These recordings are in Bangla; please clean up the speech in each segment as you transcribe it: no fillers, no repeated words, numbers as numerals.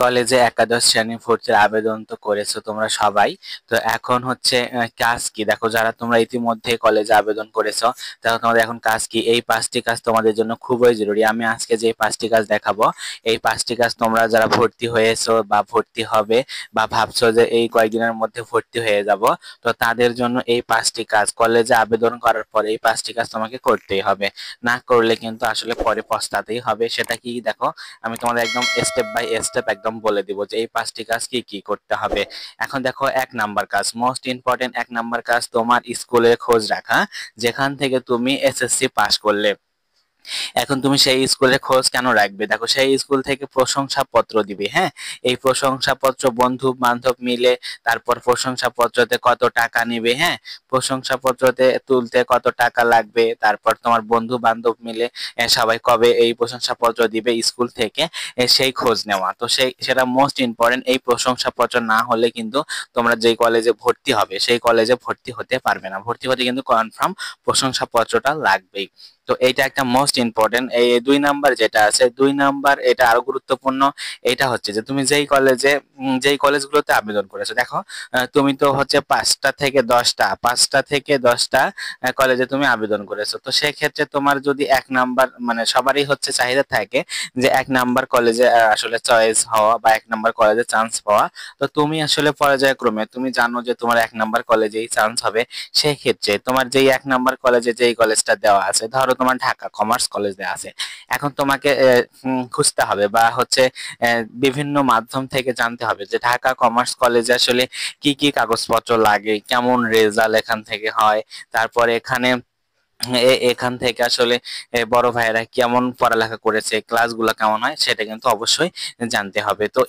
কলেজে একাদশ শ্রেণী ভর্তির আবেদন তো করেছো তোমরা সবাই। তো এখন হচ্ছে কাজ কি, দেখো যারা তোমরা ইতিমধ্যে কলেজে আবেদন করেছো, দেখো তোমাদের এখন কাজ কি। এই 5টি কাজ তোমাদের জন্য খুবই জরুরি। আমি আজকে যে 5টি কাজ দেখাবো, এই 5টি কাজ তোমরা যারা ভর্তি হয়েছো বা ভর্তি হবে বা ভাবছো যে এই কয়েকদিনের মধ্যে ভর্তি হয়ে যাব, তো তাদের জন্য এই 5টি কাজ কলেজে আবেদন করার পরে এই 5টি কাজ তোমাকে করতেই হবে। না করলে কিন্তু আসলে পরে পস্তাতেই হবে। সেটা কি দেখো, আমি তোমাদের একদম স্টেপ বাই স্টেপ একদম বলে দিব যে এই 5টি কাজ কি কি করতে হবে। এখন দেখো, 1 নাম্বার কাজ, মোস্ট ইম্পর্টেন্ট 1 নাম্বার কাজ, তোমার স্কুলের খোঁজ রাখা, যেখান থেকে তুমি এসএসসি পাশ করলে। এখন তুমি সেই স্কুলের খোঁজ কেন রাখবে, দেখো সেই স্কুল থেকে প্রশংসাপত্র দিবে। হ্যাঁ, এই প্রশংসাপত্র বন্ধু বান্ধব মিলে, তারপর প্রশংসাপত্রতে কত টাকা নিবে, হ্যাঁ, প্রশংসাপত্রতে তুলতে কত টাকা লাগবে, তারপর তোমার বন্ধু বান্ধব মিলে সবাই কবে এই প্রশংসাপত্র দিবে স্কুল থেকে, সেই খোঁজ নেওয়া। তো সেটা মোস্ট ইম্পর্টেন্ট। এই প্রশংসাপত্র না হলে কিন্তু তোমরা যেই কলেজে ভর্তি হবে সেই কলেজে ভর্তি হতে পারবে না। ভর্তি হতে কিন্তু কনফার্ম প্রশংসাপত্রটা লাগবেই। তো এইটা একটা মোস্ট ইম্পর্টেন্ট। এই 2 নাম্বার যেটা আছে, 2 নাম্বার এটা আরো গুরুত্বপূর্ণ। এটা হচ্ছে যে তুমি যেই কলেজগুলোতে আবেদন করেছো, দেখো তুমি তো হচ্ছে 5টা থেকে 10টা কলেজে তুমি আবেদন করেছো। তো সেক্ষেত্রে তোমার যদি 1 নাম্বার, মানে সবারই হচ্ছে চাহিদা থাকে যে 1 নাম্বার কলেজে আসলে চয়েস হওয়া বা 1 নাম্বার কলেজে চান্স পাওয়া। তো তুমি আসলে পর্যায়ক্রমে তুমি জানো যে তোমার 1 নাম্বার কলেজেই চান্স হবে। সেই ক্ষেত্রে তোমার যেই 1 নাম্বার কলেজে যেই কলেজটা দেওয়া আছে, ধরো তোমার ঢাকা কমার্স কলেজ দেওয়া আছে, এখন তোমাকে খুঁজতে হবে বা হচ্ছে বিভিন্ন মাধ্যম থেকে জানতে হবে যে ঢাকা কমার্স কলেজে আসলে কি কি কাগজপত্র লাগে, কেমন রেজাল্ট এখান থেকে হয়, তারপরে এখান থেকে আসলে বড় ভাইয়েরা কেমন পড়ালেখা করেছে, ক্লাসগুলো কেমন হয়, সেটা কিন্তু অবশ্যই জানতে হবে। তো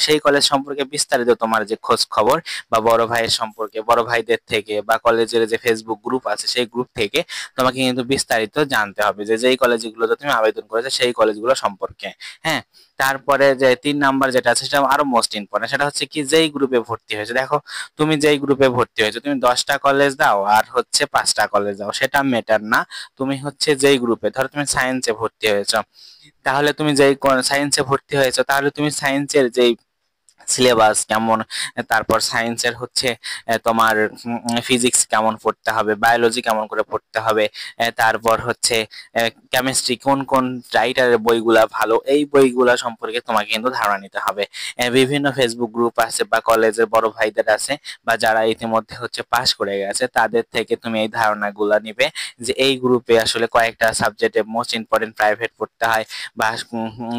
সেই কলেজ সম্পর্কে বিস্তারিত তোমার যে খোঁজ খবর বা বড় ভাইয়ের সম্পর্কে, বড় ভাইদের থেকে বা কলেজের যে ফেসবুক গ্রুপ আছে সেই গ্রুপ থেকে তোমাকে কিন্তু বিস্তারিত জানতে হবে যে যেই কলেজগুলোতে তুমি আবেদন করেছো সেই কলেজগুলো সম্পর্কে। হ্যাঁ, তারপরে যে 3 নাম্বার যেটা আছে সেটা আরো মোস্ট ইম্পর্টেন্ট। সেটা হচ্ছে কি, যেই গ্রুপে ভর্তি হয়েছে, দেখো তুমি যেই গ্রুপে ভর্তি হয়েছো, তুমি 10টা কলেজ দাও আর হচ্ছে 5টা কলেজ দাও, সেটা মেটার না। তুমি হচ্ছে যেই গ্রুপে, ধরো তুমি সায়েন্সে ভর্তি হয়েছো, তাহলে তুমি যেই সায়েন্সে ভর্তি হয়েছো, তাহলে তুমি সায়েন্সের যেই সিলেবাস কেমন, তারপর সায়েন্সের হচ্ছে তোমার ফিজিক্স কেমন পড়তে হবে, বায়োলজি কেমন করে পড়তে হবে, তারপর হচ্ছে কেমিস্ট্রি কোন কোন রাইটারের বইগুলা ভালো, এই বইগুলা সম্পর্কে তোমাকে কিন্তু ধারণা নিতে হবে। বিভিন্ন ফেসবুক গ্রুপ আছে বা কলেজের বড় ভাইদের আছে বা যারা ইতিমধ্যে হচ্ছে পাশ করে গেছে, তাদের থেকে তুমি এই ধারণাগুলা নিবে যে এই গ্রুপে আসলে কয়েকটা সাবজেক্টে মোস্ট ইম্পর্টেন্ট প্রাইভেট পড়তে হয় বা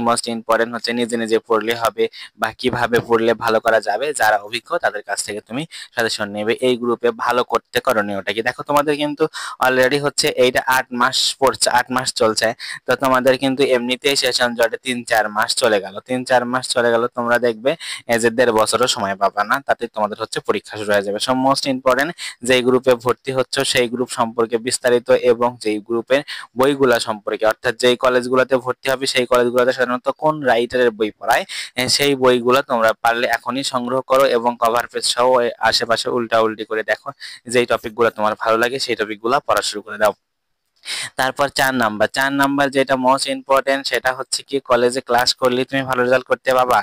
মোস্ট ইম্পর্টেন্ট হচ্ছে নিজে নিজে পড়লে হবে বা কিভাবে পড়লে ভালো করা যাবে, যারা অভিজ্ঞ তাদের কাছ থেকে তুমি সাজেশন নেবে। এই গ্রুপে ভালো করতে করণীয়টা কি, দেখো তোমাদের কিন্তু অলরেডি হচ্ছে এইটা 8 মাস পড়ছে, 8 মাস চলছে। তো তোমাদের কিন্তু এমনিতেই সেশন জটে 3-4 মাস চলে গেল, 3-4 মাস চলে গেল, তোমরা দেখবে যে 1.5 বছরও সময় পাবা না, তাতে তোমাদের হচ্ছে পরীক্ষা শুরু হয়ে যাবে। সো মোস্ট ইম্পর্টেন্ট, যেই গ্রুপে ভর্তি হচ্ছে সেই গ্রুপ সম্পর্কে বিস্তারিত এবং যেই গ্রুপের বইগুলা সম্পর্কে, অর্থাৎ যেই কলেজগুলোতে ভর্তি হবে সেই কলেজগুলোতে সাধারণত কোন রাইটারের বই পড়ায়, সেই বইগুলো তোমরা পারলে এখনই সংগ্রহ করো এবং কভার পেজ সহ আশেপাশে উল্টা উল্টি করে দেখো, যেই টপিকগুলো তোমার ভালো লাগে সেই টপিকগুলো পড়া শুরু করে দাও। তারপর 4 নাম্বার, 4 নাম্বার যেটা মোস্ট ইম্পর্টেন্ট, সেটা হচ্ছে কি কলেজে ক্লাস করলে তুমি ভালো রেজাল্ট করতে পারবা।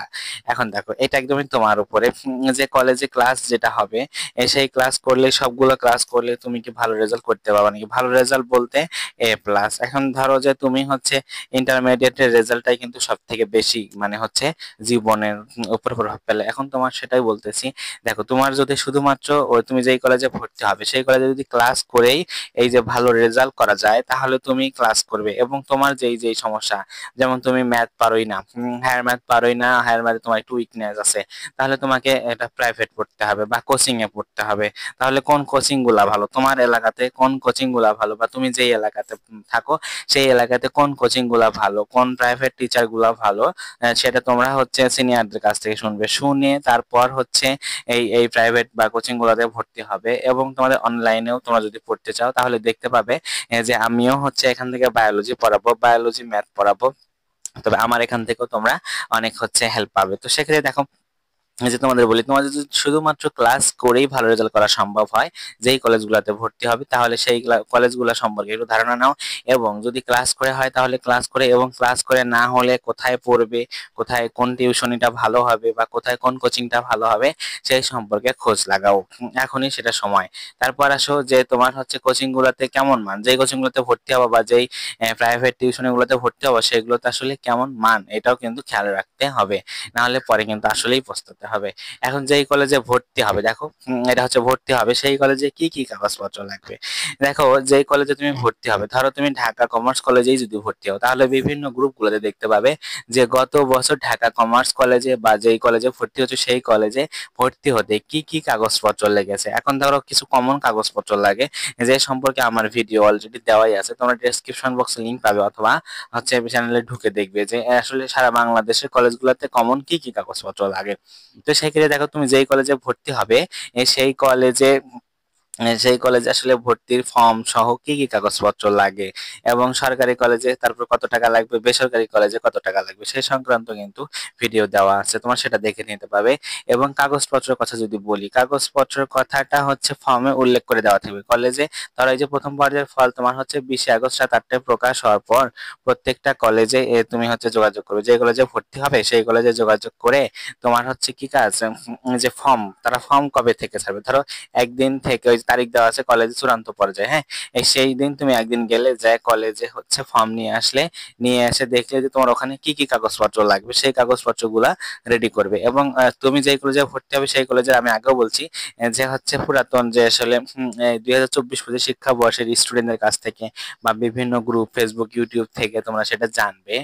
এখন দেখো, এটা একদমই তোমার উপরে, যে কলেজে ক্লাস যেটা হবে, সেই ক্লাস করলে, সবগুলো ক্লাস করলে তুমি কি ভালো রেজাল্ট করতে পারবা নাকি। ভালো রেজাল্ট বলতে A+। এখন ধরো যে তুমি হচ্ছে ইন্টারমিডিয়েটের রেজাল্টটাই কিন্তু সব থেকে বেশি, মানে হচ্ছে জীবনের উপর প্রভাব ফেলে। এখন তোমার সেটাই বলতেছি, দেখো তোমার যদি শুধুমাত্র তুমি যেই কলেজে ভর্তি হবে সেই কলেজে যদি ক্লাস করেই এই যে ভালো রেজাল্ট করা যায়, তাহলে তুমি ক্লাস করবে। এবং তোমার যেই যেই সমস্যা, যেমন তুমি ম্যাথ পারোই না, হায়ার ম্যাথ পারোই না, হায়ার ম্যাথে তোমার একটু উইকনেস আছে, তাহলে তোমাকে এটা প্রাইভেট পড়তে হবে বা কোচিং এ পড়তে হবে। তাহলে কোন কোচিং গুলা ভালো, তোমার এলাকাতে কোন কোচিং গুলা ভালো, বা তুমি যেই এলাকাতে থাকো সেই এলাকাতে কোন কোচিং গুলা ভালো, কোন প্রাইভেট টিচার গুলা ভালো, সেটা তোমরা হচ্ছে সিনিয়রদের কাছ থেকে শুনবে। শুনে তারপর হচ্ছে এই এই প্রাইভেট বা কোচিং গুলোতে ভর্তি হবে। এবং তোমাদের অনলাইনেও তোমরা যদি পড়তে চাও তাহলে দেখতে পাবে যে আমিও হচ্ছে এখান থেকে বায়োলজি পড়াবো, বায়োলজি ম্যাথ পড়াবো। তবে আমার এখান থেকেও তোমরা অনেক হচ্ছে হেল্প পাবে। তো সেক্ষেত্রে দেখো, এই যে তোমাদের বলি, তোমাদের যদি শুধুমাত্র ক্লাস করেই ভালো রেজাল্ট করা সম্ভব হয়, যেই কলেজগুলোতে ভর্তি হবে, তাহলে সেই কলেজগুলো সম্পর্কে একটু ধারণা নাও। এবং যদি ক্লাস করে হয় তাহলে ক্লাস করে, এবং ক্লাস করে না হলে কোথায় পড়বে, কোথায় কোন টিউশনিটা ভালো হবে বা কোথায় কোন কোচিংটা ভালো হবে সেই সম্পর্কে খোঁজ লাগাও। এখনই সেটা সময়। তারপর আসো যে তোমার হচ্ছে কোচিং গুলোতে কেমন মান, যেই কোচিং গুলোতে ভর্তি হবো বা যেই প্রাইভেট টিউশনি গুলোতে ভর্তি হবো সেগুলোতে আসলে কেমন মান, এটাও কিন্তু খেয়াল রাখতে হবে। না হলে পরে কিন্তু আসলেই পস্তাতে হবে। এখন যেই কলেজে ভর্তি হবে, দেখো এটা হচ্ছে ভর্তি হবে, সেই কলেজে কি কি কাগজপত্র লাগবে। দেখো যেই কলেজে তুমি ভর্তি হবে, ধরো তুমি ঢাকা কমার্স কলেজেই যদি ভর্তি হও, তাহলে বিভিন্ন গ্রুপগুলোতে দেখতে পাবে যে গত বছর ঢাকা কমার্স কলেজে বা যেই কলেজে ভর্তি হচ্ছে সেই কলেজে ভর্তি হতে কি কি কাগজপত্র লেগেছে। এখন ধরো কিছু কমন কাগজপত্র লাগে, যে সম্পর্কে আমার ভিডিও অলরেডি দেওয়াই আছে, তোমরা ডেসক্রিপশন বক্সে লিংক পাবে, অথবা হচ্ছে চ্যানেলে ঢুকে দেখবে যে আসলে সারা বাংলাদেশের কলেজগুলোতে কমন কি কি কাগজপত্র লাগে। তো সেক্ষেত্রে দেখো তুমি যেই কলেজে ভর্তি হবে, সেই কলেজে সেই কলেজে আসলে ভর্তির ফর্ম সহ কি কি কাগজপত্র লাগে, এবং সরকারি কলেজে তারপর কত টাকা লাগবে, বেসরকারি কলেজে কত টাকা লাগবে, সেই সংক্রান্ত কিন্তু ভিডিও দেওয়া আছে, তোমার সেটা দেখে নিতে পারবে। এবং কাগজপত্রের কথা যদি বলি, কাগজপত্রের কথাটা হচ্ছে ফর্মে উল্লেখ করে দেওয়া থাকবে কলেজে। ধরো এই যে প্রথম পর্যায়ের ফল তোমার হচ্ছে 20 আগস্ট রাত 8টায় প্রকাশ হওয়ার পর প্রত্যেকটা কলেজে তুমি হচ্ছে যোগাযোগ করবে, যে কলেজে ভর্তি হবে সেই কলেজে যোগাযোগ করে তোমার হচ্ছে কি কাজ, যে ফর্ম, তারা ফর্ম কবে থেকে ছাড়বে, ধরো একদিন থেকে, ওই তারিখ দেওয়া আছে কলেজে চূড়ান্ত পর্যায়ে, হ্যাঁ, এই সেই দিন তুমি একদিন গেলে যায় কলেজে হচ্ছে ফর্ম নিয়ে আসলে, নিয়ে এসে দেখলে যে তোমার ওখানে কি কি কাগজপত্র লাগবে, সেই কাগজপত্রগুলা রেডি করবে। এবং তুমি যেই কলেজে ভর্তি হবে সেই কলেজের, আমি আগেও বলছি যে হচ্ছে পুরাতন যে আসলে 2024-25 শিক্ষাবর্ষের স্টুডেন্টদের কাছ থেকে বা বিভিন্ন গ্রুপ ফেসবুক ইউটিউব থেকে তোমরা সেটা জানবে,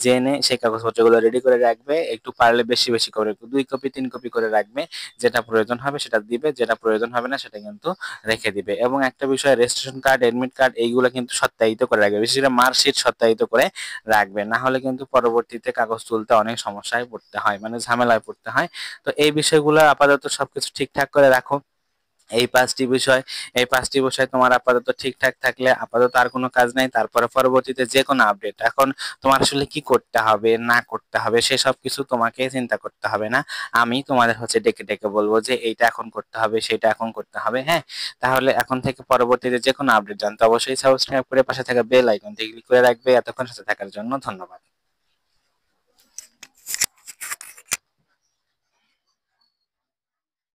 জেনে সেই কাগজপত্রগুলো রেডি করে রাখবে, একটু পারলে বেশি বেশি করে 2 কপি 3 কপি করে রাখবে, যেটা প্রয়োজন হবে সেটা দিবে, যেটা প্রয়োজন হবে না সেটা কিন্তু রেখে দিবে। এবং একটা বিষয়, রেজিস্ট্রেশন কার্ড, এডমিট কার্ড এইগুলো কিন্তু সত্যায়িত করে রাখবে, বিশেষ করে মার্কশিট সত্যায়িত করে রাখবে, না হলে কিন্তু পরবর্তীতে কাগজ তুলতে অনেক সমস্যায় পড়তে হয়, মানে ঝামেলায় পড়তে হয়। তো এই বিষয়গুলো আপাতত সবকিছু ঠিকঠাক করে রাখো। এই পাঁচটি বিষয়, এই পাঁচটি বিষয় তোমার আপাতত ঠিকঠাক থাকলে আপাতত আর কোনো কাজ নাই। তারপরে পরবর্তীতে যে কোনো আপডেট, এখন তোমার আসলে কি করতে হবে না করতে হবে সেসব কিছু তোমাকে চিন্তা করতে হবে না, আমি তোমাদের হচ্ছে ডেকে ডেকে বলবো যে এইটা এখন করতে হবে, সেটা এখন করতে হবে, হ্যাঁ। তাহলে এখন থেকে পরবর্তীতে যে কোনো আপডেট জানতে অবশ্যই সাবস্ক্রাইব করে পাশে থাকা বেল আইকনটি ক্লিক করে রাখবে। এতক্ষণ সাথে থাকার জন্য ধন্যবাদ।